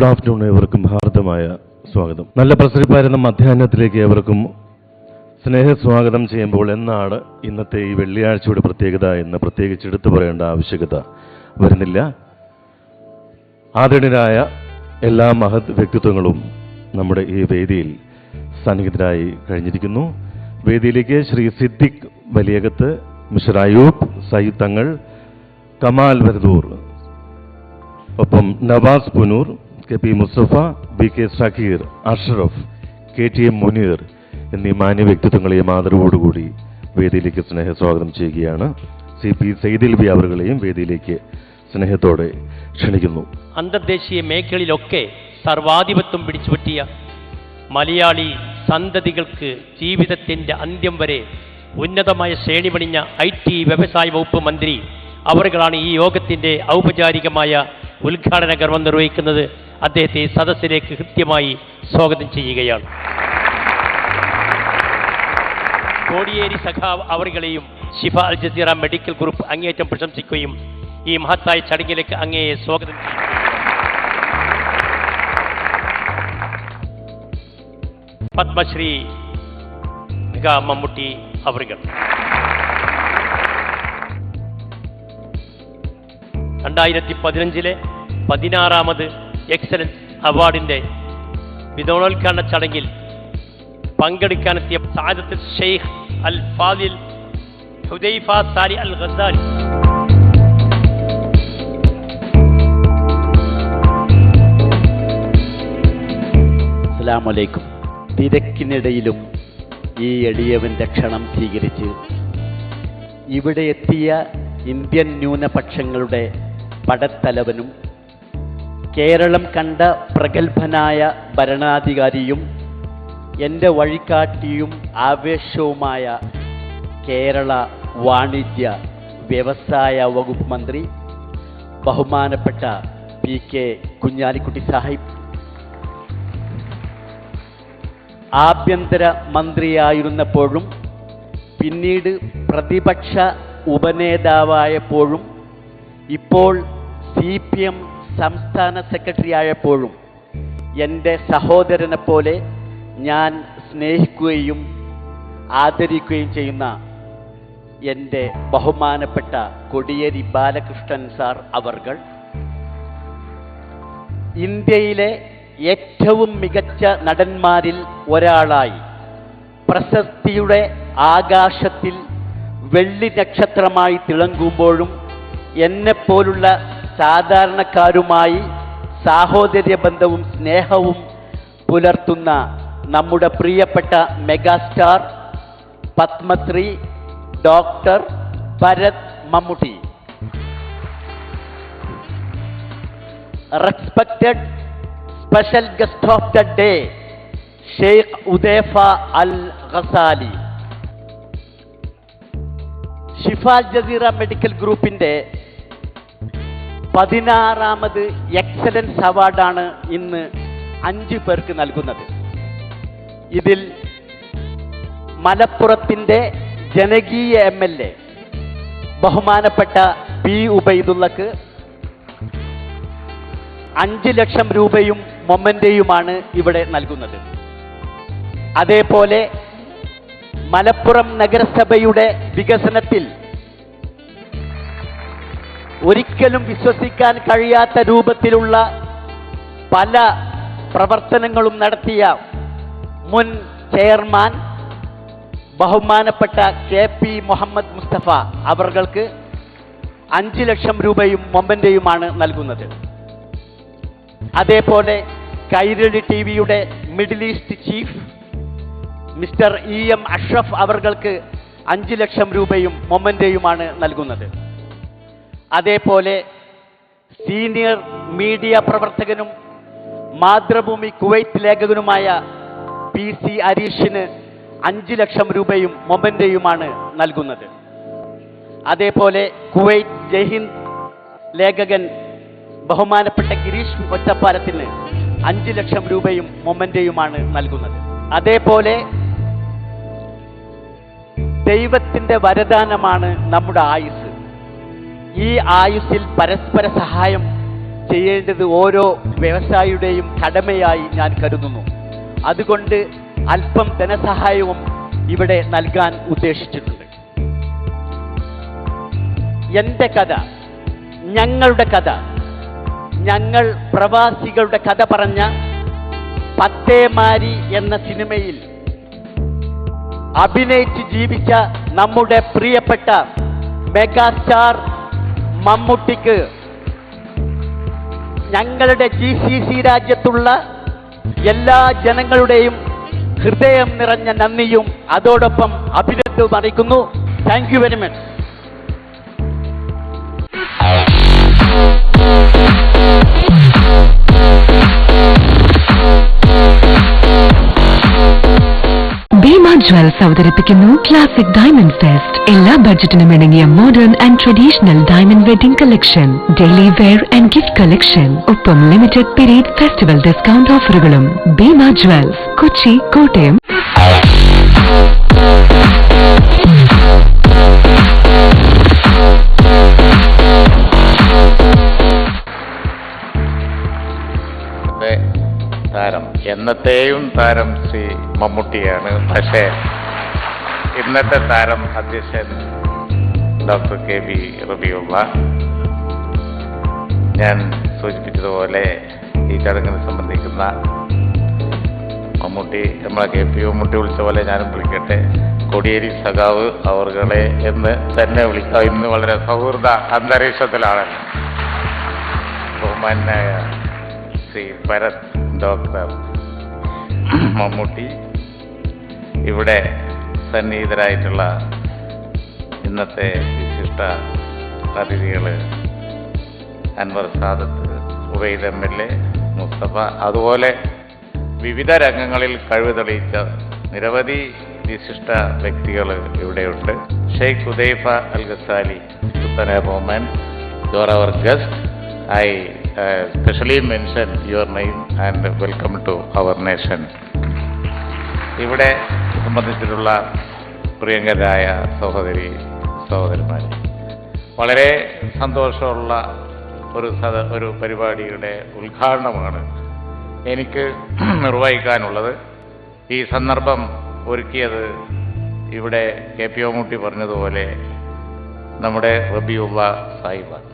Good afternoon, ഏവർക്കും ഹാർദമായ സ്വാഗതം. നല്ല പ്രസരിപ്പായിരുന്ന മധ്യാഹ്നത്തിലേക്ക് ഏവർക്കും സ്നേഹസ്വാഗതം ചെയ്യുമ്പോൾ എന്നാണ് ഇന്നത്തെ ഈ വെള്ളിയാഴ്ചയുടെ പ്രത്യേകത എന്ന് പ്രത്യേകിച്ച് എടുത്തു പറയേണ്ട ആവശ്യകത വരുന്നില്ല. ആദരണീയരായ എല്ലാ മഹത് വ്യക്തിത്വങ്ങളും നമ്മുടെ ഈ വേദിയിൽ സന്നിഹിതരായി കഴിഞ്ഞിരിക്കുന്നു. വേദിയിലേക്ക് ശ്രീ സിദ്ദിഖ് വലിയകത്ത്, മിസ്റ്റർ അയൂബ് സയ്യിദ് തങ്ങൾ, കമാൽ വരദൂർ, ഒപ്പം Navas Punoor, K P Mustafa, B K Sakkeer, Ashraf, K T M Muneer എന്നീ മാന്യ വ്യക്തിത്വങ്ങളെയും ആദരവോടുകൂടി വേദിയിലേക്ക് സ്നേഹസ്വാഗതം ചെയ്യുകയാണ്. സി പി സൈദിൽ ബി അവരുകളെയും വേദിയിലേക്ക് സ്നേഹത്തോടെ ക്ഷണിക്കുന്നു. അന്തർദേശീയ മേഖലയിലൊക്കെ സർവാധിപത്യം പിടിച്ചുപറ്റിയ മലയാളി സന്തതികൾക്ക് ജീവിതത്തിൻ്റെ അന്ത്യം വരെ ഉന്നതമായ ശ്രേണി പണിഞ്ഞ IT വ്യവസായ വകുപ്പ് മന്ത്രി അവരുകളാണ് ഈ യോഗത്തിൻ്റെ ഔപചാരികമായ ഉദ്ഘാടന കർമ്മം നിർവഹിക്കുന്നത്. അദ്ദേഹത്തെ സദസ്സിലേക്ക് കൃത്യമായി സ്വാഗതം ചെയ്യുകയാണ്. കോടിയേരി സഖാവ് അവരുകളെയും ഷിഫ അൽ ജസീറ മെഡിക്കൽ ഗ്രൂപ്പ് അങ്ങേയറ്റം പ്രശംസിക്കുകയും ഈ മഹത്തായ ചടങ്ങിലേക്ക് അങ്ങയെ സ്വാഗതം ചെയ്യും. പത്മശ്രീ മമ്മൂട്ടി അവരുകൾ 2015 16ാമത് എക്സലൻസ് അവാർഡിൻ്റെ വിതരണോദ്ഘാടന ചടങ്ങിൽ പങ്കെടുക്കാനെത്തിയ സഅദത്ത് ഷെയ്ഖ് അൽ ഫാദിൽ ഹുദൈഫ സാരി അൽ ഗസാലി അസ്സലാമു അലൈക്കും. തിരക്കിനിടയിലും ഈ എളിയവൻ്റെ ക്ഷണം സ്വീകരിച്ച് ഇവിടെ എത്തിയ ഇന്ത്യൻ ന്യൂനപക്ഷങ്ങളുടെ പടത്തലവനും കേരളം കണ്ട പ്രഗത്ഭനായ ഭരണാധികാരിയും എൻ്റെ വഴികാട്ടിയും ആവേശവുമായ കേരള വാണിജ്യ വ്യവസായ വകുപ്പ് മന്ത്രി ബഹുമാനപ്പെട്ട PK കുഞ്ഞാലിക്കുട്ടി സാഹിബ്, ആഭ്യന്തര മന്ത്രിയായിരുന്നപ്പോഴും പിന്നീട് പ്രതിപക്ഷ ഉപനേതാവായപ്പോഴും ഇപ്പോൾ CPM സംസ്ഥാന സെക്രട്ടറി ആയപ്പോഴും എൻ്റെ സഹോദരനെ പോലെ ഞാൻ സ്നേഹിക്കുകയും ആദരിക്കുകയും ചെയ്യുന്ന എൻ്റെ ബഹുമാനപ്പെട്ട കോടിയേരി ബാലകൃഷ്ണൻ സാർ അവർകൾ, ഇന്ത്യയിലെ ഏറ്റവും മികച്ച നടന്മാരിൽ ഒരാളായി പ്രശസ്തിയുടെ ആകാശത്തിൽ വെള്ളി നക്ഷത്രമായി തിളങ്ങുമ്പോഴും എന്നെപ്പോലുള്ള സാധാരണക്കാരുമായി സാഹോദര്യ ബന്ധവും സ്നേഹവും പുലർത്തുന്ന നമ്മുടെ പ്രിയപ്പെട്ട megastar Padmashri doctor Bharat Mammootty, respected special guest of the day Sheikh Udaifa Al Ghazali, Shifa Al Jazeera medical ഗ്രൂപ്പിൻ്റെ 16ാമത് എക്സലൻസ് അവാർഡാണ് ഇന്ന് 5 പേർക്ക് നൽകുന്നത്. ഇതിൽ മലപ്പുറത്തിൻ്റെ ജനകീയ MLA ബഹുമാനപ്പെട്ട P. ഉബൈദുള്ളക്ക് 5 ലക്ഷം രൂപയും മൊമെന്റയുമാണ് ഇവിടെ നൽകുന്നത്. അതേപോലെ മലപ്പുറം നഗരസഭയുടെ വികസനത്തിൽ ഒരിക്കലും വിശ്വസിക്കാൻ കഴിയാത്ത രൂപത്തിലുള്ള പല പ്രവർത്തനങ്ങളും നടത്തിയ മുൻ ചെയർമാൻ ബഹുമാനപ്പെട്ട KP മുഹമ്മദ് മുസ്തഫ അവർക്ക് 5 ലക്ഷം രൂപയും മൊമെന്റയുമാണ് നൽകുന്നത്. അതേപോലെ കൈരളി TVയുടെ Middle East chief mister EM Ashraf അവർക്ക് 5 ലക്ഷം രൂപയും മൊമെന്റയുമാണ് നൽകുന്നത്. അതേപോലെ സീനിയർ മീഡിയ പ്രവർത്തകനും മാതൃഭൂമി കുവൈറ്റ് ലേഖകനുമായ PC അരീഷിന് 5 ലക്ഷം രൂപയും മൊമെന്റയുമാണ് നൽകുന്നത്. അതേപോലെ കുവൈറ്റ് ജയ്ഹിന്ദ് ലേഖകൻ ബഹുമാനപ്പെട്ട ഗിരീഷ് ഒറ്റപ്പാലത്തിന് 5 ലക്ഷം രൂപയും മൊമെന്റയുമാണ് നൽകുന്നത്. അതേപോലെ ദൈവത്തിൻ്റെ വരദാനമാണ് നമ്മുടെ ആയുസ്. ഈ ആയുസ്സിൽ പരസ്പര സഹായം ചെയ്യേണ്ടത് ഓരോ വ്യവസായിയുടെയും കടമയായി ഞാൻ കരുതുന്നു. അതുകൊണ്ട് അല്പം ധനസഹായവും ഇവിടെ നൽകാൻ ഉദ്ദേശിച്ചിട്ടുണ്ട്. എൻ്റെ കഥ, ഞങ്ങളുടെ കഥ, ഞങ്ങൾ പ്രവാസികളുടെ കഥ പറഞ്ഞ പത്തേമാരി എന്ന സിനിമയിൽ അഭിനയിച്ച് ജീവിച്ച നമ്മുടെ പ്രിയപ്പെട്ട മെഗാസ്റ്റാർ മമ്മൂട്ടിക്ക് ഞങ്ങളുടെ GCC രാജ്യത്തുള്ള എല്ലാ ജനങ്ങളുടെയും ഹൃദയം നിറഞ്ഞ നന്ദിയും അതോടൊപ്പം അഭിനന്ദനവും അറിയിക്കുന്നു. Thank you very much. Bhima jewels അവതരിപ്പിക്കുന്നു ക്ലാസിക് ഡയമണ്ട് ഫെസ്റ്റ്. എല്ലാ ബഡ്ജറ്റിനും ഇണങ്ങിയ modern and traditional diamond wedding collection, daily wear and gift collection, ഒപ്പം ലിമിറ്റഡ് പീരീഡ് ഫെസ്റ്റിവൽ ഡിസ്കൗണ്ട് ഓഫറുകളും. ഭീമ ജ്വൽസ്, കൊച്ചി, കോട്ടയം. താരം എന്നത്തെയും താരം ശ്രീ മമ്മൂട്ടിയാണ്. പക്ഷേ ഇന്നത്തെ താരം അധ്യക്ഷൻ ഡോക്ടർ KB റബിയുള്ള. ഞാൻ സൂചിപ്പിച്ചതുപോലെ ഈ ചടങ്ങിൽ സംബന്ധിക്കുന്ന മമ്മൂട്ടി, നമ്മളെ KP മമ്മൂട്ടി വിളിച്ച പോലെ ഞാനും വിളിക്കട്ടെ, കോടിയേരി സഖാവ് അവർകളെ എന്ന് തന്നെ വിളിക്കാം. ഇന്ന് വളരെ സൗഹൃദ അന്തരീക്ഷത്തിലാണ് ബഹുമാനായ ശ്രീ ഭരത് ഡോക്ടർ മമ്മൂട്ടി, ഇവിടെ സന്നിഹിതരായിട്ടുള്ള ഇന്നത്തെ വിശിഷ്ട അതിഥികൾ അൻവർ സാദത്ത്, ഉബൈദ് MLA, മുസ്തഫ, അതുപോലെ വിവിധ രംഗങ്ങളിൽ കഴിവ് തെളിയിച്ച നിരവധി വിശിഷ്ട വ്യക്തികൾ ഇവിടെയുണ്ട്. Sheikh Hudaifa Al Ghazali, Sultan Bahman, you are our guest. I specially mention your name and welcome to our nation. ഇവിടെ സംബന്ധിച്ചിട്ടുള്ള പ്രിയങ്കരായ സഹോദരിമാർ, വളരെ സന്തോഷമുള്ള ഒരു പരിപാടിയുടെ ഉദ്ഘാടനമാണ് എനിക്ക് നിർവഹിക്കാനുള്ളത്. ഈ സന്ദർഭം ഒരുക്കിയത് ഇവിടെ KP മമ്മൂട്ടി പറഞ്ഞതുപോലെ നമ്മുടെ റബിയുള്ള സാഹിബാണ്.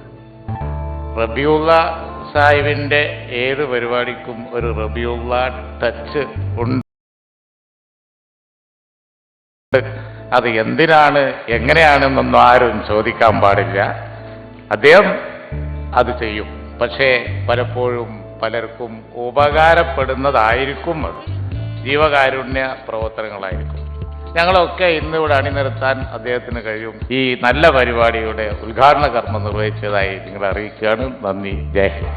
റബിയുള്ള സാഹിബിൻ്റെ ഏത് പരിപാടിക്കും ഒരു റബിയുള്ള ടച്ച് ഉണ്ട്. അത് എന്തിനാണ് എങ്ങനെയാണെന്നൊന്നും ആരും ചോദിക്കാൻ പാടില്ല. അദ്ദേഹം അത് ചെയ്യും. പക്ഷേ പലപ്പോഴും പലർക്കും ഉപകാരപ്പെടുന്നതായിരിക്കും അത്. ജീവകാരുണ്യ പ്രവർത്തനങ്ങളായിരിക്കും. ഞങ്ങളൊക്കെ ഇന്നിവിടെ അണിനിരത്താൻ അദ്ദേഹത്തിന് കഴിയും. ഈ നല്ല പരിപാടിയുടെ ഉദ്ഘാടന കർമ്മം നിർവഹിച്ചതായി നിങ്ങളെ അറിയിക്കുകയാണ്. നന്ദി. ജയ് ഹിന്ദ്.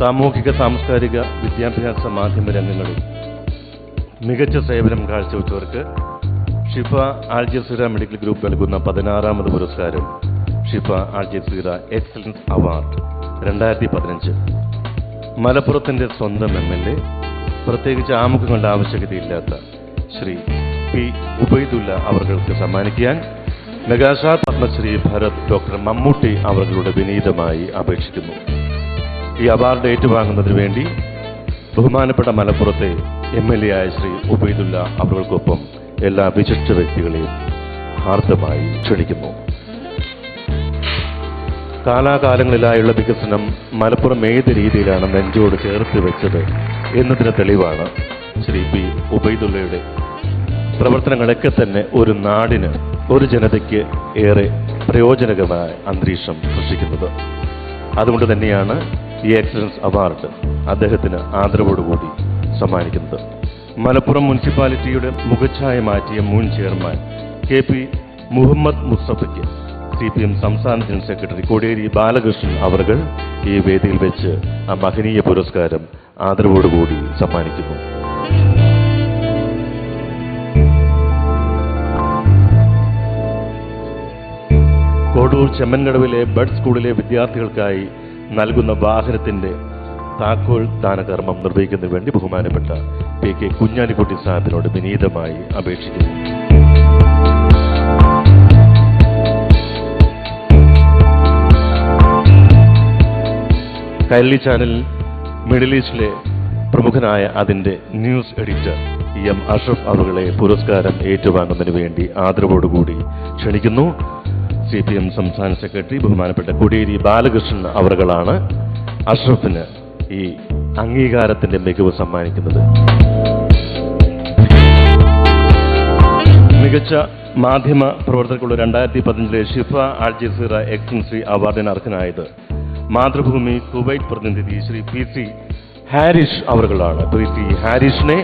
സാമൂഹിക, സാംസ്കാരിക, വിദ്യാഭ്യാസ, മാധ്യമ രംഗങ്ങളിൽ മികച്ച സേവനം കാഴ്ചവെച്ചവർക്ക് ഷിഫ ആൽ ജസീറ മെഡിക്കൽ ഗ്രൂപ്പ് നൽകുന്ന 16ാമത് പുരസ്കാരം ഷിഫ ആൽ ജസീറ എക്സലൻസ് അവാർഡ് 2015 മലപ്പുറത്തിൻ്റെ സ്വന്തം MLA, പ്രത്യേകിച്ച് ആമുഖങ്ങളുടെ ആവശ്യകതയില്ലാത്ത ശ്രീ P. ഉബൈദുല്ല അവർക്ക് സമ്മാനിക്കാൻ മെഗാസ്റ്റാർ പത്മശ്രീ ഭരത് ഡോക്ടർ മമ്മൂട്ടി അവരുടെ വിനീതമായി അപേക്ഷിക്കുന്നു. ഈ അവാർഡ് ഏറ്റുവാങ്ങുന്നതിന് വേണ്ടി ബഹുമാനപ്പെട്ട മലപ്പുറത്തെ MLA ആയ ശ്രീ ഉബൈദുല്ല അവർക്കൊപ്പം എല്ലാ വിശിഷ്ട വ്യക്തികളെയും ഹാർദമായി ക്ഷണിക്കുന്നു. കാലാകാലങ്ങളിലായുള്ള വികസനം മലപ്പുറം ഏത് രീതിയിലാണ് നെഞ്ചോട് ചേർത്ത് വെച്ചത് എന്നതിന് തെളിവാണ് ശ്രീ P. ഉബൈദുല്ലയുടെ പ്രവർത്തനങ്ങളൊക്കെ തന്നെ ഒരു നാടിന്, ഒരു ജനതയ്ക്ക് ഏറെ പ്രയോജനകമായ അന്തരീക്ഷം സൃഷ്ടിക്കുന്നത്. അതുകൊണ്ട് തന്നെയാണ് ഈ എക്സലൻസ് അവാർഡ് അദ്ദേഹത്തിന് ആദരവോടുകൂടി സമ്മാനിക്കുന്നത്. മലപ്പുറം മുനിസിപ്പാലിറ്റിയുടെ മുഖച്ഛായ മാറ്റിയ മുൻ ചെയർമാൻ KP മുഹമ്മദ് മുസ്തഫയ്ക്ക് CPM സംസ്ഥാന ജനറൽ സെക്രട്ടറി കോടിയേരി ബാലകൃഷ്ണൻ അവർകൾ ഈ വേദിയിൽ വെച്ച് ആ മഹനീയ പുരസ്കാരം ആദരവോടുകൂടി സമ്മാനിക്കുന്നു. കോടൂർ ചെമ്മൻകടവിലെ ബഡ് സ്കൂളിലെ വിദ്യാർത്ഥികൾക്കായി നൽകുന്ന വാഹനത്തിന്റെ താക്കോൽ ദാനകർമ്മം നിർവഹിക്കുന്നതിന് വേണ്ടി ബഹുമാനപ്പെട്ട PK കുഞ്ഞാലിക്കുട്ടി സാഹിബിനോട് വിനീതമായി അപേക്ഷിക്കുന്നു. കൈരളി ചാനൽ മിഡിൽ ഈസ്റ്റിലെ പ്രമുഖനായ അതിൻ്റെ ന്യൂസ് എഡിറ്റർ എം അഷ്റഫ് അവരുടെ പുരസ്കാരം ഏറ്റുവാങ്ങുന്നതിന് വേണ്ടി ആദരവോടുകൂടി ക്ഷണിക്കുന്നു. CPM സംസ്ഥാന സെക്രട്ടറി ബഹുമാനപ്പെട്ട കോടിയേരി ബാലകൃഷ്ണൻ അവറുകളാണ് അഷ്റഫിന് ഈ അംഗീകാരത്തിന്റെ മികവ് സമ്മാനിക്കുന്നത്. മികച്ച മാധ്യമ പ്രവർത്തകർക്കുള്ള 2015 ഷിഫ അൽ ജസീറ എക്സലൻസി അവാർഡിന് അർഹനായത് മാതൃഭൂമി കുവൈറ്റ് പ്രതിനിധി ശ്രീ PC ഹാരിഷ് അവറുകളാണ്. PC ഹാരിഷിനെ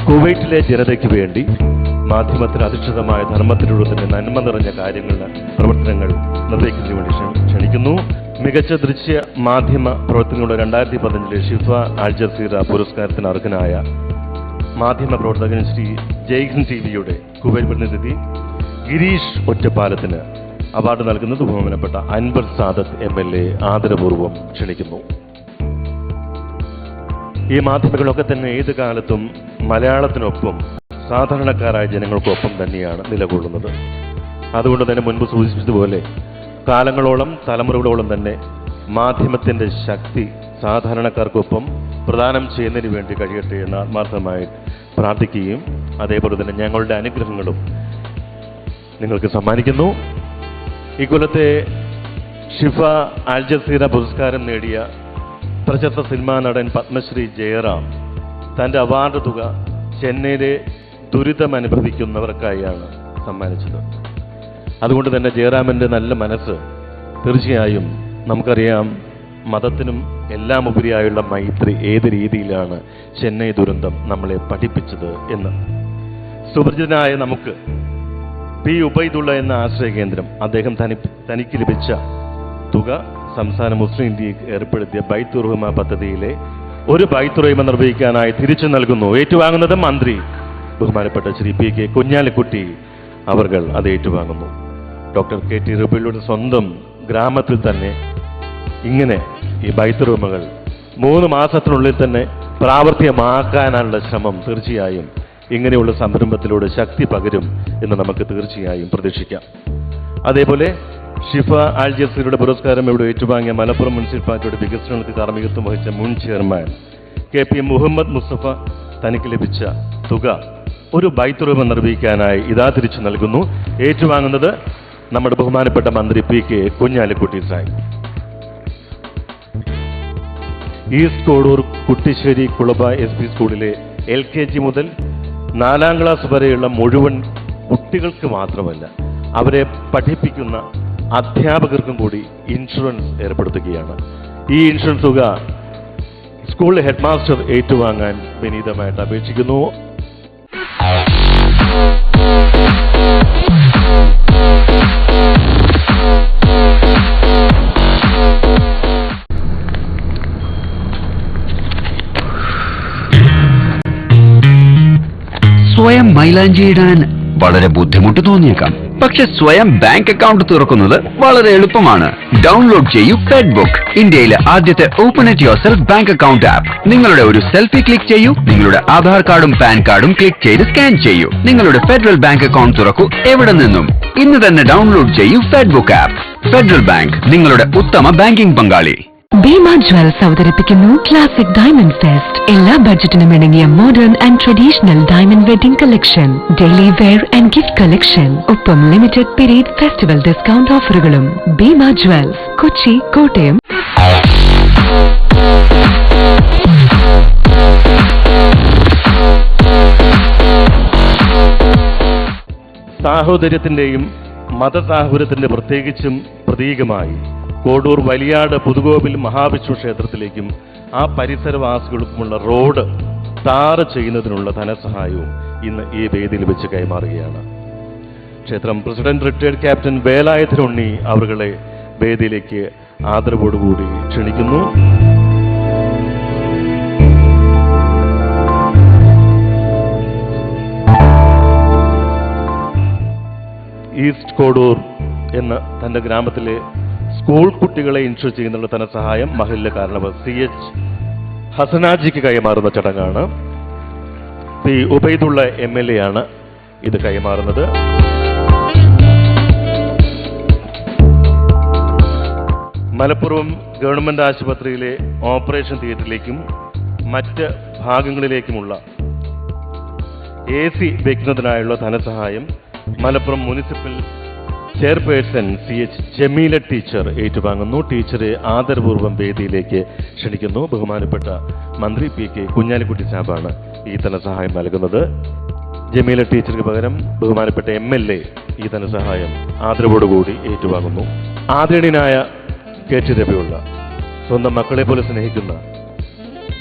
കുവൈറ്റിലെ ജനതയ്ക്ക് വേണ്ടി മാധ്യമത്തിൽ അധിഷ്ഠിതമായ ധർമ്മത്തിലൂടെ തന്നെ നന്മ നിറഞ്ഞ പ്രവർത്തനങ്ങൾ നിർവഹിക്കുന്നതിന് വേണ്ടി ക്ഷണിക്കുന്നു. മികച്ച ദൃശ്യ മാധ്യമ പ്രവർത്തനങ്ങളുടെ 2015 ഷിഫ അൽ ജസീറ പുരസ്കാരത്തിന് അർഹനായ മാധ്യമ പ്രവർത്തകൻ ശ്രീ ജയ്ഹിന്ദ് TVയുടെ കുവൈറ്റ് പ്രതിനിധി ഗിരീഷ് ഒറ്റപ്പാലത്തിന് അവാർഡ് നൽകുന്നത് ബഹുമാനപ്പെട്ട അൻവർ സാദത്ത് MLA ആദരപൂർവ്വം ക്ഷണിക്കുന്നു. ഈ മാധ്യമങ്ങളൊക്കെ തന്നെ ഏത് കാലത്തും മലയാളത്തിനൊപ്പം സാധാരണക്കാരായ ജനങ്ങൾക്കൊപ്പം തന്നെയാണ് നിലകൊള്ളുന്നത്. അതുകൊണ്ട് തന്നെ മുൻപ് സൂചിപ്പിച്ചതുപോലെ കാലങ്ങളോളം തലമുറകളോളം തന്നെ മാധ്യമത്തിൻ്റെ ശക്തി സാധാരണക്കാർക്കൊപ്പം പ്രദാനം ചെയ്യുന്നതിന് വേണ്ടി കഴിയട്ടെ എന്ന് ആത്മാർത്ഥമായി പ്രാർത്ഥിക്കുകയും അതേപോലെ തന്നെ ഞങ്ങളുടെ അനുഗ്രഹങ്ങളും നിങ്ങൾക്ക് സമ്മാനിക്കുന്നു. ഈ കൊല്ലത്തെ ഷിഫ അൽ ജസീറ പുരസ്കാരം നേടിയ പ്രശസ്ത സിനിമാ നടൻ പത്മശ്രീ ജയറാം തൻ്റെ അവാർഡ് തുക ചെന്നൈയിലെ ദുരിതമനുഭവിക്കുന്നവർക്കായാണ് സമ്മാനിച്ചത്. അതുകൊണ്ട് തന്നെ ജയറാമിൻ്റെ നല്ല മനസ്സ് തീർച്ചയായും നമുക്കറിയാം. മതത്തിനും എല്ലാം ഉപരിയായുള്ള മൈത്രി ഏത് രീതിയിലാണ് ചെന്നൈ ദുരന്തം നമ്മളെ പഠിപ്പിച്ചത് എന്ന്. സുപരിചിതനായ നമുക്ക് P. ഉബൈദുള്ള എന്ന ആശ്രയ കേന്ദ്രം അദ്ദേഹം തനിക്ക് ലഭിച്ച തുക സംസ്ഥാന മുസ്ലിം ലീഗ് ഏർപ്പെടുത്തിയ ബൈത്തുർ റഹ്മ പദ്ധതിയിലെ ഒരു ബൈത്തുർ റഹ്മ നിർവഹിക്കാനായി തിരിച്ചു നൽകുന്നു. ഏറ്റുവാങ്ങുന്നത് മന്ത്രി ബഹുമാനപ്പെട്ട ശ്രീ PK കുഞ്ഞാലിക്കുട്ടി അവർകൾ അത് ഏറ്റുവാങ്ങുന്നു. ഡോക്ടർ KT റബീലുടെ സ്വന്തം ഗ്രാമത്തിൽ തന്നെ ഇങ്ങനെ ഈ ബൈത്തുർ റഹ്മകൾ 3 മാസത്തിനുള്ളിൽ തന്നെ പ്രാവർത്തികമാക്കാനുള്ള ശ്രമം തീർച്ചയായും ഇങ്ങനെയുള്ള സംരംഭത്തിലൂടെ ശക്തി പകരും എന്ന് നമുക്ക് തീർച്ചയായും പ്രതീക്ഷിക്കാം. അതേപോലെ ഷിഫ അൽ ജസീറയുടെ പുരസ്കാരം ഇവിടെ ഏറ്റുവാങ്ങിയ മലപ്പുറം മുനിസിപ്പാലിറ്റിയുടെ വികസനങ്ങൾക്ക് കാർമ്മികത്വം വഹിച്ച മുൻ ചെയർമാൻ KP മുഹമ്മദ് മുസ്തഫ തനിക്ക് ലഭിച്ച തുക ഒരു ബൈത്തുർ റഹ്മ നിർവഹിക്കാനായി ഇതാ തിരിച്ചു നൽകുന്നു. ഏറ്റുവാങ്ങുന്നത് നമ്മുടെ ബഹുമാനപ്പെട്ട മന്ത്രി PK കുഞ്ഞാലിക്കുട്ടി സാഹിബ്. ഈസ്റ്റ് കോഡൂർ കുട്ടിശ്ശേരി കുളബ SP സ്കൂളിലെ LKG മുതൽ 4ാം ക്ലാസ് വരെയുള്ള മുഴുവൻ കുട്ടികൾക്ക് മാത്രമല്ല അവരെ പഠിപ്പിക്കുന്ന അധ്യാപകർക്കും കൂടി ഇൻഷുറൻസ് ഏർപ്പെടുത്തുകയാണ്. ഈ ഇൻഷുറൻസ് തുക സ്കൂൾ ഹെഡ് മാസ്റ്റർ ഏറ്റുവാങ്ങാൻ വിനീതമായിട്ട് അപേക്ഷിക്കുന്നു. സ്വയം മൈലാഞ്ചിയിടാൻ വളരെ ബുദ്ധിമുട്ട് തോന്നിയേക്കാം. പക്ഷെ സ്വയം ബാങ്ക് അക്കൗണ്ട് തുറക്കുന്നത് വളരെ എളുപ്പമാണ്. ഡൗൺലോഡ് ചെയ്യൂ ഫെഡ്ബുക്ക്, ഇന്ത്യയിലെ ആദ്യത്തെ open it yourself bank account app. നിങ്ങളുടെ ഒരു സെൽഫി ക്ലിക്ക് ചെയ്യൂ, നിങ്ങളുടെ ആധാർ കാർഡും പാൻ കാർഡും ക്ലിക്ക് ചെയ്ത് സ്കാൻ ചെയ്യൂ. നിങ്ങളുടെ ഫെഡറൽ ബാങ്ക് അക്കൗണ്ട് തുറക്കൂ എവിടെ നിന്നും. ഇന്ന് തന്നെ ഡൗൺലോഡ് ചെയ്യൂ ഫെഡ്ബുക്ക് ആപ്പ്. ഫെഡറൽ ബാങ്ക്, നിങ്ങളുടെ ഉത്തമ ബാങ്കിംഗ് പങ്കാളി. ഭീമ ജ്വൽസ് അവതരിപ്പിക്കുന്നു ക്ലാസിക് ഡയമണ്ട് ഫെസ്റ്റ്. എല്ലാ ബഡ്ജറ്റിനും ഇണങ്ങിയ modern and traditional diamond wedding collection, daily wear and gift collection, ഒപ്പം ലിമിറ്റഡ് പീരീഡ് ഫെസ്റ്റിവൽ ഡിസ്കൗണ്ട് ഓഫറുകളും. ഭീമ ജ്വൽസ്, കൊച്ചി, കോട്ടയം. സാഹോദര്യത്തിന്റെയും മതസാഹോദര്യത്തിന്റെ പ്രത്യേകിച്ചും പ്രതീകമായി കോഡൂർ വലിയാട് പുതുകോവിൽ മഹാവിഷ്ണു ക്ഷേത്രത്തിലേക്കും ആ പരിസരവാസികൾക്കുമുള്ള റോഡ് ടാർ ചെയ്യുന്നതിനുള്ള ധനസഹായവും ഇന്ന് ഈ വേദിയിൽ വെച്ച് കൈമാറുകയാണ്. ക്ഷേത്രം പ്രസിഡന്റ് റിട്ടയർഡ് ക്യാപ്റ്റൻ വേലായുധൻ ഉണ്ണി അവരുടെ വേദിയിലേക്ക് ആദരവോടുകൂടി ക്ഷണിക്കുന്നു. ഈസ്റ്റ് കോഡൂർ എന്ന തന്റെ ഗ്രാമത്തിലെ സ്കൂൾ കുട്ടികളെ ഇൻഷുർ ചെയ്യുന്നുള്ള ധനസഹായം മഹല്ല് കാരണവർ CH ഹസനാജിക്ക് കൈമാറുന്ന ചടങ്ങാണ്. P. ഉബൈദുള്ള MLA ആണ് ഇത് കൈമാറുന്നത്. മലപ്പുറം ഗവൺമെൻറ് ആശുപത്രിയിലെ ഓപ്പറേഷൻ തിയേറ്ററിലേക്കും മറ്റ് ഭാഗങ്ങളിലേക്കുമുള്ള AC വയ്ക്കുന്നതിനായുള്ള ധനസഹായം Malappuram municipal chairperson CH Jameela teacher ഏറ്റുവാങ്ങുന്നു. ടീച്ചറെ ആദരപൂർവ്വം വേദിയിലേക്ക് ക്ഷണിക്കുന്നു. ബഹുമാനപ്പെട്ട മന്ത്രി PK കുഞ്ഞാലിക്കുട്ടി സാബാണ് ഈ ധനസഹായം നൽകുന്നത്. ജമീല ടീച്ചർക്ക് പകരം ബഹുമാനപ്പെട്ട MLA ഈ ധനസഹായം ആദരവോടുകൂടി ഏറ്റുവാങ്ങുന്നു. ആദരണീയനായ KT രവിയുള്ള സ്വന്തം മക്കളെ പോലെ സ്നേഹിക്കുന്ന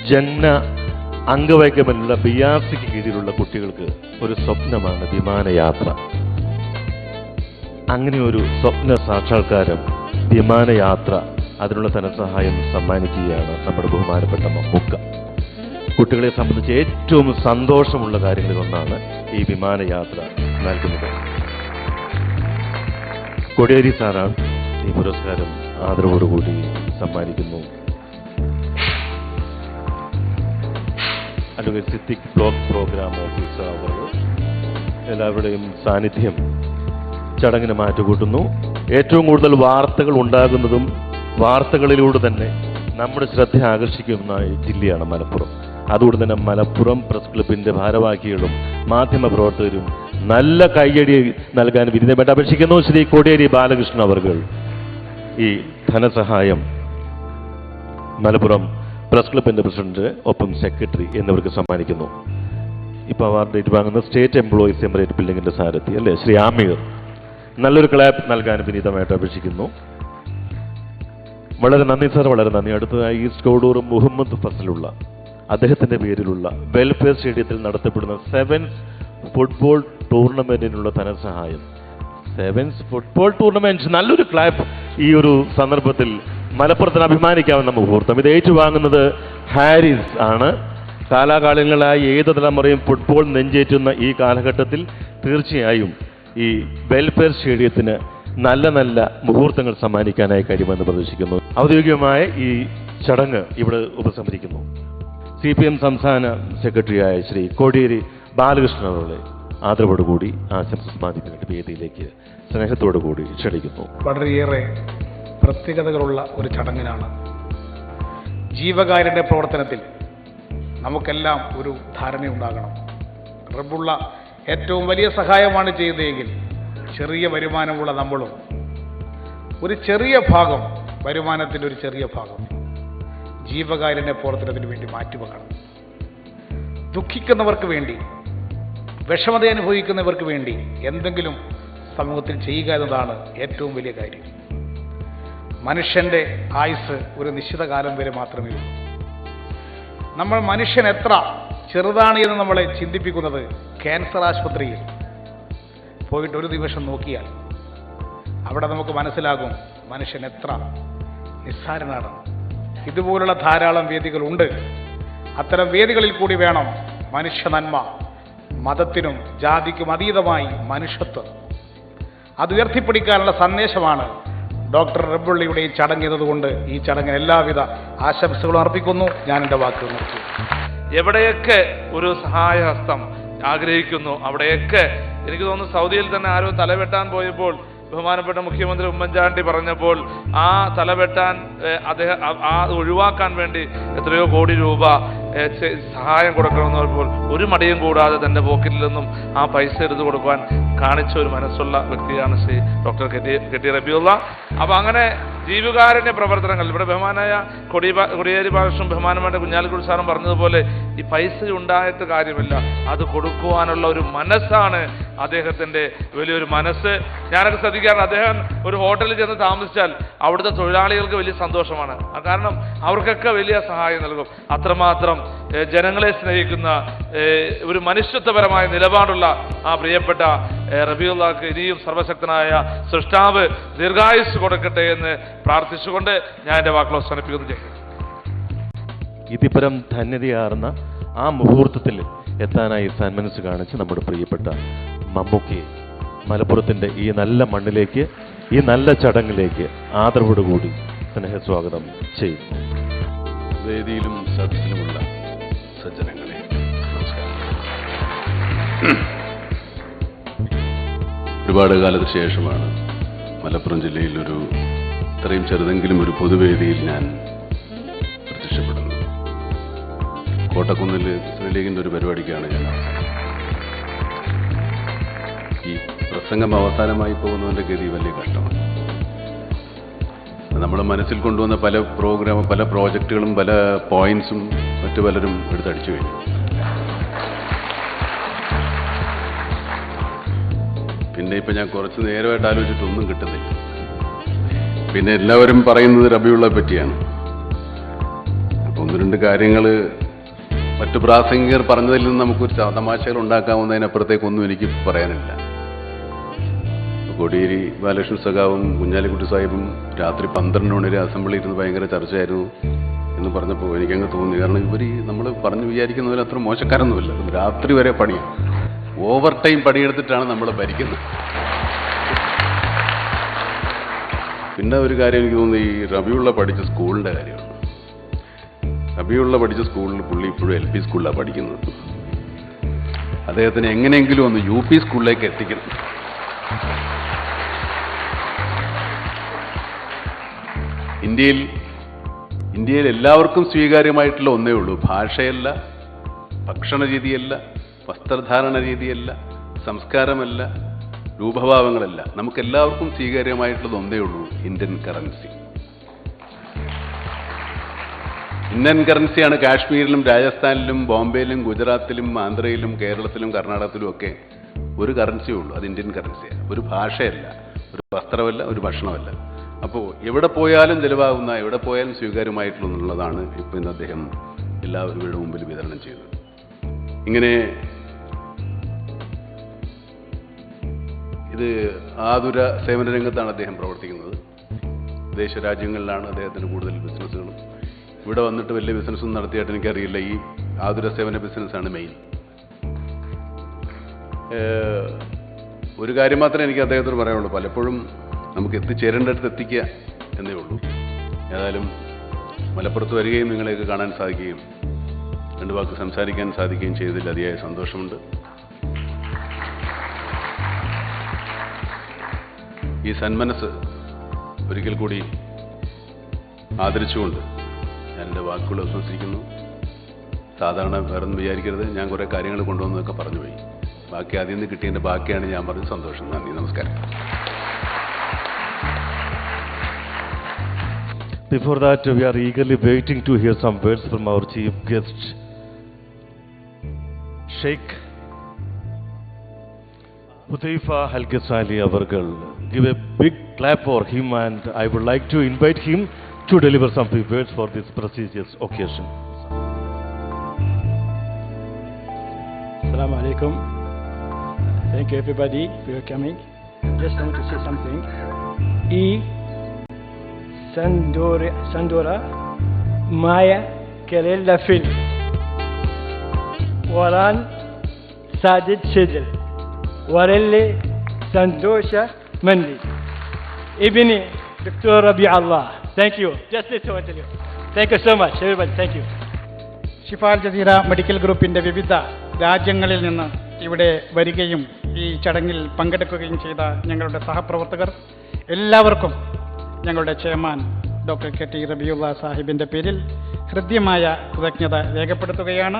ജന്മ അംഗവൈകല്യമുള്ള BRCക്ക് കീഴിലുള്ള കുട്ടികൾക്ക് ഒരു സ്വപ്നമാണ് വിമാനയാത്ര. അങ്ങനെ ഒരു സ്വപ്ന സാക്ഷാത്കാരം വിമാനയാത്ര, അതിനുള്ള ധനസഹായം സമ്മാനിക്കുകയാണ് നമ്മുടെ ബഹുമാനപ്പെട്ട മമ്മൂക്ക. കുട്ടികളെ സംബന്ധിച്ച് ഏറ്റവും സന്തോഷമുള്ള കാര്യങ്ങളിലൊന്നാണ് ഈ വിമാനയാത്ര നൽകുന്നത്. കോടിയേരി സാറാണ് ഈ പുരസ്കാരം ആദരവോടുകൂടി സമ്മാനിക്കുന്നു. Advocate Siddique block programme officer അവർ എല്ലാവരുടെയും സാന്നിധ്യം ചടങ്ങിന് മാറ്റുകൂട്ടുന്നു. ഏറ്റവും കൂടുതൽ വാർത്തകൾ ഉണ്ടാകുന്നതും വാർത്തകളിലൂടെ തന്നെ നമ്മുടെ ശ്രദ്ധ ആകർഷിക്കുന്ന ജില്ലയാണ് മലപ്പുറം. അതുകൊണ്ട് തന്നെ മലപ്പുറം പ്രസ് ക്ലബിൻ്റെ ഭാരവാഹികളും മാധ്യമപ്രവർത്തകരും നല്ല കയ്യടി നൽകാൻ വിനീതമായിട്ട് അപേക്ഷിക്കുന്നു. ശ്രീ കോടിയേരി ബാലകൃഷ്ണൻ അവർകൾ ഈ ധനസഹായം മലപ്പുറം പ്രസ് ക്ലബിൻ്റെ പ്രസിഡന്റ് ഒപ്പം സെക്രട്ടറി എന്നിവർക്ക് സമ്മാനിക്കുന്നു. ഇപ്പോൾ അവാർഡ് ഏറ്റുവാങ്ങുന്ന സ്റ്റേറ്റ് എംപ്ലോയീസ് എമിറേറ്റ് ബിൽഡിങ്ങിൻ്റെ സാരഥി അല്ലേ ശ്രീ ആമീർ, നല്ലൊരു ക്ലാപ്പ് നൽകാൻ വിനീതമായിട്ട് അപേക്ഷിക്കുന്നു. വളരെ നന്ദി സാർ, വളരെ നന്ദി. അടുത്തതായി ഈസ്റ്റ് കോഡൂർ മുഹമ്മദ് ഫസലുള്ള അദ്ദേഹത്തിൻ്റെ പേരിലുള്ള വെൽഫെയർ സ്റ്റേഡിയത്തിൽ നടത്തപ്പെടുന്ന 7th ഫുട്ബോൾ ടൂർണമെൻറ്റിനുള്ള ധനസഹായം. 7th ഫുട്ബോൾ ടൂർണമെൻറ്റ്, നല്ലൊരു ക്ലാപ്പ് ഈ ഒരു സന്ദർഭത്തിൽ. മലപ്പുറത്തിന് അഭിമാനിക്കാവുന്ന മുഹൂർത്തം. ഇത് ഏറ്റുവാങ്ങുന്നത് ഹാരിസ് ആണ്. കാലാകാലങ്ങളായി ഏത് തലമുറയും ഫുട്ബോൾ നെഞ്ചേറ്റുന്ന ഈ കാലഘട്ടത്തിൽ തീർച്ചയായും ഈ വെൽഫെയർ സ്റ്റേഡിയത്തിന് നല്ല നല്ല മുഹൂർത്തങ്ങൾ സമ്മാനിക്കാനായി കഴിയുമെന്ന് പ്രതീക്ഷിക്കുന്നു. ഔദ്യോഗികമായ ഈ ചടങ്ങ് ഇവിടെ ഉപസംഹരിക്കുന്നു. CPM സംസ്ഥാന സെക്രട്ടറിയായ ശ്രീ കോടിയേരി ബാലകൃഷ്ണൻ അവരുടെ ആദരവോടുകൂടി ആശംസ സമ്മാനിക്കുന്നതിന് വേദിയിലേക്ക് സ്നേഹത്തോടുകൂടി ക്ഷണിക്കുന്നു. വളരെയേറെ പ്രത്യേകതകളുള്ള ഒരു ചടങ്ങിനാണ്. ജീവകാരുണ്യ പ്രവർത്തനത്തിൽ നമുക്കെല്ലാം ഒരു ധാരണയുണ്ടാകണം. റബ്ബുള്ള ഏറ്റവും വലിയ സഹായമാണ് ചെയ്യുന്നതെങ്കിൽ ചെറിയ വരുമാനമുള്ള നമ്മളും ഒരു ചെറിയ ഭാഗം, വരുമാനത്തിൻ്റെ ഒരു ചെറിയ ഭാഗം ജീവകാരുണ്യ പ്രവർത്തനത്തിന് വേണ്ടി മാറ്റിവെക്കണം. ദുഃഖിക്കുന്നവർക്ക് വേണ്ടി, വിഷമത അനുഭവിക്കുന്നവർക്ക് വേണ്ടി എന്തെങ്കിലും സമൂഹത്തിൽ ചെയ്യുക എന്നതാണ് ഏറ്റവും വലിയ കാര്യം. മനുഷ്യൻ്റെ ആയുസ് ഒരു നിശ്ചിത കാലം വരെ മാത്രമേ ഉള്ളൂ. നമ്മൾ മനുഷ്യൻ എത്ര ചെറുതാണ് എന്ന് നമ്മളെ ചിന്തിപ്പിക്കുന്നത് ക്യാൻസർ ആശുപത്രിയിൽ പോയിട്ട് ഒരു ദിവസം നോക്കിയാൽ അവിടെ നമുക്ക് മനസ്സിലാകും മനുഷ്യൻ എത്ര നിസ്സാരനാണ്. ഇതുപോലുള്ള ധാരാളം വേദികളുണ്ട്. അത്തരം വേദികളിൽ കൂടി വേണം മനുഷ്യ നന്മ, മതത്തിനും ജാതിക്കും അതീതമായി മനുഷ്യത്വം അത് ഉയർത്തിപ്പിടിക്കാനുള്ള സന്ദേശമാണ് ഡോക്ടർ റബ്ബുള്ളിയുടെ ഈ ചടങ്ങ് എന്നതുകൊണ്ട് ഈ ചടങ്ങിന് എല്ലാവിധ ആശംസകളും അർപ്പിക്കുന്നു. ഞാൻ എൻ്റെ വാക്കുകൾ നിർത്തി. എവിടെയൊക്കെ ഒരു സഹായഹസ്തം ആഗ്രഹിക്കുന്നു അവിടെയൊക്കെ എനിക്ക് തോന്നുന്നു സൗദിയിൽ തന്നെ ആരോ തലവെട്ടാൻ പോയപ്പോൾ ബഹുമാനപ്പെട്ട മുഖ്യമന്ത്രി ഉമ്മൻചാണ്ടി പറഞ്ഞപ്പോൾ ആ തലവെട്ടാൻ അദ്ദേഹം ആ ഒഴിവാക്കാൻ വേണ്ടി എത്രയോ കോടി രൂപ സഹായം കൊടുക്കണമെന്ന് പറയുമ്പോൾ ഒരു മടിയും കൂടാതെ തൻ്റെ പോക്കറ്റിൽ നിന്നും ആ പൈസ എടുത്തു കൊടുക്കാൻ കാണിച്ച ഒരു മനസ്സുള്ള വ്യക്തിയാണ് ശ്രീ ഡോക്ടർ കെ.ടി. റബീഉള്ള. അപ്പോൾ അങ്ങനെ ജീവകാരുണ്യ പ്രവർത്തനങ്ങൾ ഇവിടെ ബഹുമാനായ കോടിയേരി ബാലകൃഷ്ണൻ, ബഹുമാനപ്പെട്ട കുഞ്ഞാലിക്കുട്ടി സാറും പറഞ്ഞതുപോലെ ഈ പൈസ ഉണ്ടായിട്ട് കാര്യമില്ല, അത് കൊടുക്കുവാനുള്ള ഒരു മനസ്സാണ് അദ്ദേഹത്തിൻ്റെ വലിയൊരു മനസ്സ്. ഞാനൊക്കെ ശ്രദ്ധിക്കാറുണ്ട്, അദ്ദേഹം ഒരു ഹോട്ടലിൽ ചെന്ന് താമസിച്ചാൽ അവിടുത്തെ തൊഴിലാളികൾക്ക് വലിയ സന്തോഷമാണ്. കാരണം അവർക്കൊക്കെ വലിയ സഹായം നൽകും. അത്രമാത്രം ജനങ്ങളെ സ്നേഹിക്കുന്ന ഒരു മനുഷ്യത്വപരമായ നിലപാടുള്ള ആ പ്രിയപ്പെട്ട റബീഉള്ളാഹ്ക്ക് ഇനിയും സർവശക്തനായ സൃഷ്ടാവ് ദീർഘായുസ് കൊടുക്കട്ടെ എന്ന് പ്രാർത്ഥിച്ചുകൊണ്ട് ഞാൻ എൻ്റെ വാക്കുകൾ അവസാനിപ്പിക്കുന്നു. ഇതിപരം ധന്യതയാർന്ന ആ മുഹൂർത്തത്തിൽ എത്താനായി സന്മനസ് കാണിച്ച് നമ്മുടെ പ്രിയപ്പെട്ട മമ്മൂക്കയെ മലപ്പുറത്തിൻ്റെ ഈ നല്ല മണ്ണിലേക്ക്, ഈ നല്ല ചടങ്ങിലേക്ക് ആദരവോടുകൂടി സ്നേഹസ്വാഗതം ചെയ്യുന്നു. വേദിയിലും സദസ്സിലുമുള്ള സജ്ജനങ്ങളെ നമസ്കാരം. ഒരുപാട് കാലത്തിന് ശേഷമാണ് മലപ്പുറം ജില്ലയിൽ ഒരു ഇത്രയും ചെറുതെങ്കിലും ഒരു പൊതുവേദിയിൽ ഞാൻ പ്രത്യക്ഷപ്പെടുന്നു. കോട്ടക്കുന്നിൽ മുസ്ലിം ലീഗിൻ്റെ ഒരു പരിപാടിക്കാണ് ഞാൻ ഈ പ്രസംഗം അവസാനമായി പോകുന്നതിൻ്റെ ഗതി വലിയ കഷ്ടമാണ്. നമ്മുടെ മനസ്സിൽ കൊണ്ടുവന്ന പല പ്രോജക്റ്റുകളും പല പോയിന്റ്സും മറ്റു പലരും എടുത്തടിച്ചു കഴിഞ്ഞു. പിന്നെ ഇപ്പം ഞാൻ കുറച്ച് നേരമായിട്ട് ആലോചിച്ചിട്ടൊന്നും കിട്ടുന്നില്ല. പിന്നെ എല്ലാവരും പറയുന്നത് റബിയുള്ള പറ്റിയാണ്. അപ്പം 1-2 കാര്യങ്ങൾ മറ്റു പ്രാസംഗികർ പറഞ്ഞതിൽ നിന്ന് നമുക്കൊരു തമാശകൾ ഉണ്ടാക്കാവുന്നതിനപ്പുറത്തേക്കൊന്നും എനിക്ക് പറയാനില്ല. കോടിയേരി ബാലകൃഷ്ണൻ സഖാവും കുഞ്ഞാലിക്കുട്ടി സാഹിബും രാത്രി 12 മണി വരെ അസംബ്ലി ഇരുന്ന് ഭയങ്കര ചർച്ചയായിരുന്നു എന്ന് പറഞ്ഞപ്പോൾ എനിക്കങ്ങ് തോന്നി. കാരണം ഇവർ നമ്മൾ പറഞ്ഞു വിചാരിക്കുന്നവർ അത്ര മോശക്കാരൊന്നുമില്ല. രാത്രി വരെ പണിയാണ്, ഓവർ ടൈം പണിയെടുത്തിട്ടാണ് നമ്മൾ ഭരിക്കുന്നത്. പിന്നെ ഒരു കാര്യം എനിക്ക് തോന്നുന്നു, ഈ റബിയുള്ള പഠിച്ച സ്കൂളിൻ്റെ കാര്യമാണ്. റബിയുള്ള പഠിച്ച സ്കൂളിൽ പുള്ളി ഇപ്പോഴും LP സ്കൂളിലാണ് പഠിക്കുന്നത്. അദ്ദേഹത്തിന് എങ്ങനെയെങ്കിലും ഒന്ന് UP സ്കൂളിലേക്ക് എത്തിക്കണം. ഇന്ത്യയിൽ എല്ലാവർക്കും സ്വീകാര്യമായിട്ടുള്ള ഒന്നേ ഉള്ളൂ. ഭാഷയല്ല, ഭക്ഷണ രീതിയല്ല, വസ്ത്രധാരണ രീതിയല്ല, സംസ്കാരമല്ല, രൂപഭാവങ്ങളല്ല. നമുക്കെല്ലാവർക്കും സ്വീകാര്യമായിട്ടുള്ളത് ഒന്നേ ഉള്ളൂ, ഇന്ത്യൻ കറൻസി. ഇന്ത്യൻ കറൻസിയാണ് കാശ്മീരിലും രാജസ്ഥാനിലും ബോംബെയിലും ഗുജറാത്തിലും ആന്ധ്രയിലും കേരളത്തിലും കർണാടകത്തിലും ഒക്കെ ഒരു കറൻസിയേ ഉള്ളൂ. അത് ഇന്ത്യൻ കറൻസിയാണ്. ഒരു ഭാഷയല്ല, ഒരു വസ്ത്രമല്ല, ഒരു ഭക്ഷണമല്ല. അപ്പോൾ എവിടെ പോയാലും ചിലവാകുന്ന, എവിടെ പോയാലും സ്വീകാര്യമായിട്ടുള്ളതാണ് ഇപ്പോൾ ഇന്ന് അദ്ദേഹം എല്ലാവരുടെ മുമ്പിൽ വിതരണം ചെയ്തത്. ഇങ്ങനെ ഇത് ആതുര സേവന രംഗത്താണ് അദ്ദേഹം പ്രവർത്തിക്കുന്നത്. വിദേശ രാജ്യങ്ങളിലാണ് അദ്ദേഹത്തിന് കൂടുതൽ ബിസിനസ്സുകളും. ഇവിടെ വന്നിട്ട് വലിയ ബിസിനസ്സൊന്നും നടത്തിയായിട്ട് എനിക്കറിയില്ല. ഈ ആതുര സേവന ബിസിനസ്സാണ് മെയിൻ. ഒരു കാര്യം മാത്രമേ എനിക്ക് അദ്ദേഹത്തോട് പറയാനുള്ളൂ, പലപ്പോഴും നമുക്ക് എത്തിച്ചേരേണ്ടടുത്ത് എത്തിക്കുക എന്നേ ഉള്ളൂ. ഏതായാലും മലപ്പുറത്ത് വരികയും നിങ്ങളെയൊക്കെ കാണാൻ സാധിക്കുകയും 2 വാക്ക് സംസാരിക്കാൻ സാധിക്കുകയും ചെയ്തതിൽ അതിയായ സന്തോഷമുണ്ട്. ഈ സന്മനസ് ഒരിക്കൽ കൂടി ആദരിച്ചുകൊണ്ട് ഞാൻ എൻ്റെ വാക്കുകൾ അവസാനിപ്പിക്കുന്നു. സാധാരണ വേറൊന്നും വിചാരിക്കരുത്, ഞാൻ കുറേ കാര്യങ്ങൾ കൊണ്ടുവന്നതൊക്കെ പറഞ്ഞുപോയി. ബാക്കി അതിൽ നിന്ന് കിട്ടിയതിൻ്റെ ബാക്കിയാണ് ഞാൻ പറഞ്ഞത്. സന്തോഷം, നന്ദി, നമസ്കാരം. Before that, we are eagerly waiting to hear some words from our chief guest, Sheikh Hudhaifa Al-Ghazali Avargal. Give a big clap for him, and I would like to invite him to deliver some few words for this prestigious occasion. Assalamu alaikum. Thank you everybody for your coming. Just want to say something. Sandora Maya Kerala Fil Waran Sajid Shidl Warelle Santosha Mandi Ibni Dr. Rabi Allah. Thank you. Just listen to you. Thank you so much everybody. Thank you. Shifa Al Jazeera medical ഗ്രൂപ്പിൻ്റെ വിവിധ രാജ്യങ്ങളിൽ നിന്ന് ഇവിടെ വരികയും ഈ ചടങ്ങിൽ പങ്കെടുക്കുകയും ചെയ്ത ഞങ്ങളുടെ സഹപ്രവർത്തകർ എല്ലാവർക്കും ഞങ്ങളുടെ ചെയർമാൻ ഡോക്ടർ KT റബിയുള്ള സാഹിബിൻ്റെ പേരിൽ ഹൃദ്യമായ കൃതജ്ഞത രേഖപ്പെടുത്തുകയാണ്.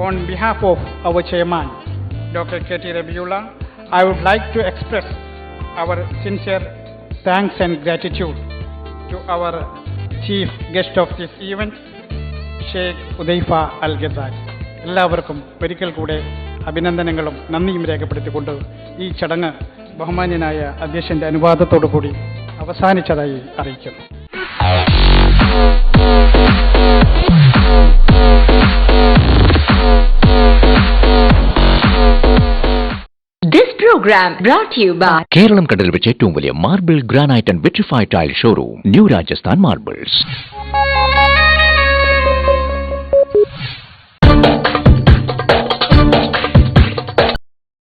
On behalf of our chairman doctor KT Rabiullah, I would like to express our sincere thanks and gratitude to our chief guest of this event, Sheikh Hudaifa Al Ghazali. എല്ലാവർക്കും ഒരിക്കൽ കൂടെ അഭിനന്ദനങ്ങളും നന്ദിയും രേഖപ്പെടുത്തിക്കൊണ്ട് ഈ ചടങ്ങ് ബഹുമാന്യനായ അധ്യക്ഷൻ്റെ അനുവാദത്തോടു കൂടി അവസാനിച്ചതായി അറിയിക്കുന്നു. This program brought to you by Keralam കണ്ടതിൽ വെച്ച് ഏറ്റവും വലിയ marble granite and vitrified tile showroom new Rajasthan marbles.